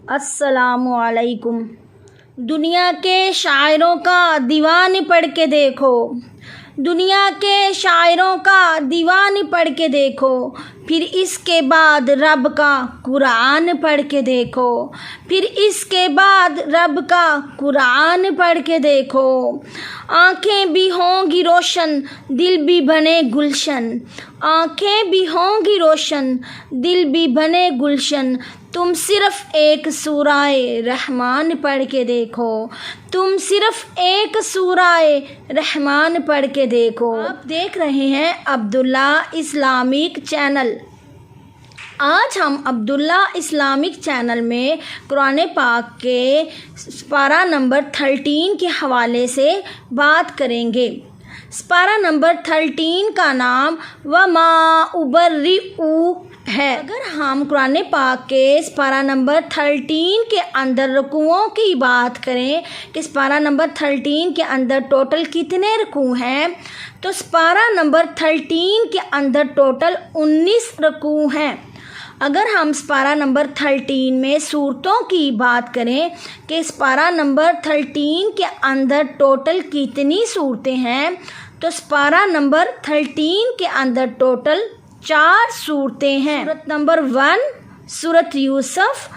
السلام علیکم۔ دنیا کے شاعروں کا دیوان پڑھ کے دیکھو، دنیا کے شاعروں کا دیوان پڑھ کے دیکھو، پھر اس کے بعد رب کا قرآن پڑھ کے دیکھو، پھر اس کے بعد رب کا قرآن پڑھ کے دیکھو۔ آنکھیں بھی ہوں گی روشن، دل بھی بنے گلشن، آنکھیں بھی ہوں گی روشن، دل بھی بنے گلشن۔ تم صرف ایک سورہ رحمان پڑھ کے دیکھو، تم صرف ایک سورہ رحمان پڑھ کے دیکھو۔ آپ دیکھ رہے ہیں عبداللہ اسلامک چینل۔ آج ہم عبداللہ اسلامک چینل میں قرآن پاک کے سپارہ نمبر 13 کے حوالے سے بات کریں گے۔ سپارہ نمبر 13 کا نام وما ابرئ ہے۔ اگر ہم قرآن پاک کے سپارہ نمبر 13 کے اندر رکوعوں کی بات کریں کہ سپارہ نمبر 13 کے اندر ٹوٹل کتنے رکوع ہیں، تو سپارہ نمبر 13 کے اندر ٹوٹل 19 رکوع ہیں۔ اگر ہم سپارہ نمبر 13 میں صورتوں کی بات کریں کہ سپارہ نمبر 13 کے اندر ٹوٹل کتنی صورتیں ہیں، تو سپارہ نمبر 13 کے اندر ٹوٹل 4 صورتیں ہیں۔ سورت نمبر 1 سورت یوسف،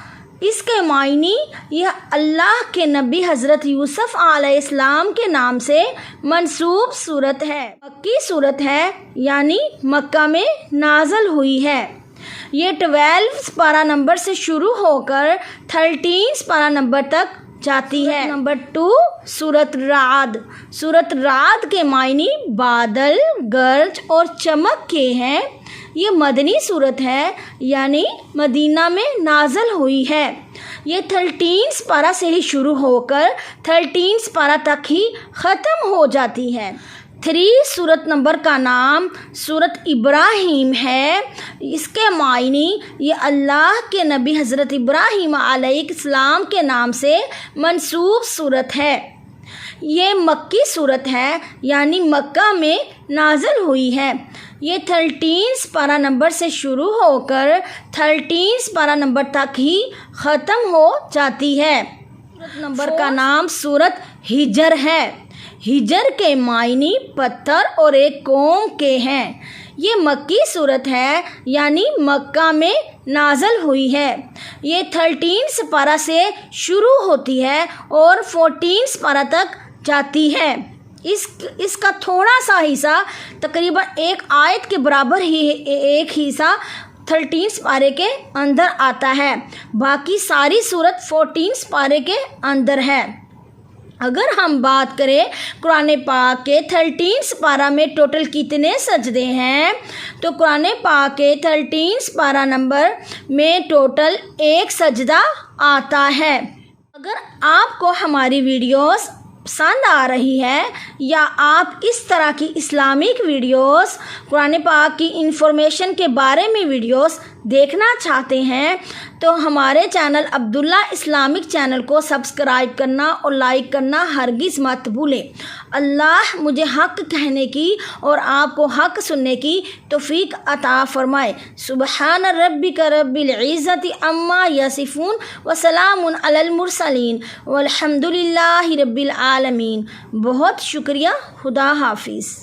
اس کے معنی یہ اللہ کے نبی حضرت یوسف علیہ السلام کے نام سے منسوب صورت ہے، مکی صورت ہے، یعنی مکہ میں نازل ہوئی ہے۔ یہ 12 سپارہ نمبر سے شروع ہو کر 13 سپارہ نمبر تک جاتی ہے۔ نمبر 2 سورت رعد، سورت رعد کے معنی بادل، گرج اور چمک کے ہیں۔ یہ مدنی صورت ہے، یعنی مدینہ میں نازل ہوئی ہے۔ یہ 13 سپارہ سے ہی شروع ہو کر 13 سپارہ تک ہی ختم ہو جاتی ہے۔ 3 سورت نمبر کا نام سورت ابراہیم ہے۔ اس کے معنی یہ اللہ کے نبی حضرت ابراہیم علیہ السلام کے نام سے منسوب صورت ہے۔ یہ مکی صورت ہے، یعنی مکہ میں نازل ہوئی ہے۔ یہ 13 سپارہ نمبر سے شروع ہو کر 13 سپارہ نمبر تک ہی ختم ہو جاتی ہے۔ سورت نمبر کا نام سورت ہجر ہے۔ ہجر کے معنی پتھر اور ایک قوم کے ہیں۔ یہ مکی صورت ہے، یعنی مکہ میں نازل ہوئی ہے۔ یہ 13 سپارہ سے شروع ہوتی ہے اور 14 سپارہ تک جاتی ہے۔ اس کا تھوڑا سا حصہ تقریباً ایک آیت کے برابر ہی ایک حصہ 13 سپارے کے اندر آتا ہے، باقی ساری صورت 14 سپارے کے اندر ہے۔ اگر ہم بات کریں قرآن پاک کے 13 سپارہ میں ٹوٹل کتنے سجدے ہیں، تو قرآن پاک کے 13 سپارہ نمبر میں ٹوٹل 1 سجدہ آتا ہے۔ اگر آپ کو ہماری ویڈیوز پسند آ رہی ہے یا آپ اس طرح کی اسلامک ویڈیوز، قرآن پاک کی انفارمیشن کے بارے میں ویڈیوز دیکھنا چاہتے ہیں، تو ہمارے چینل عبداللہ اسلامک چینل کو سبسکرائب کرنا اور لائک کرنا ہرگز مت بھولیں۔ اللہ مجھے حق کہنے کی اور آپ کو حق سننے کی توفیق عطا فرمائے۔ سبحان ربک رب العزت عما یصفون وسلام علی المرسلین والحمد للہ رب العالمین۔ بہت شکریہ۔ خدا حافظ۔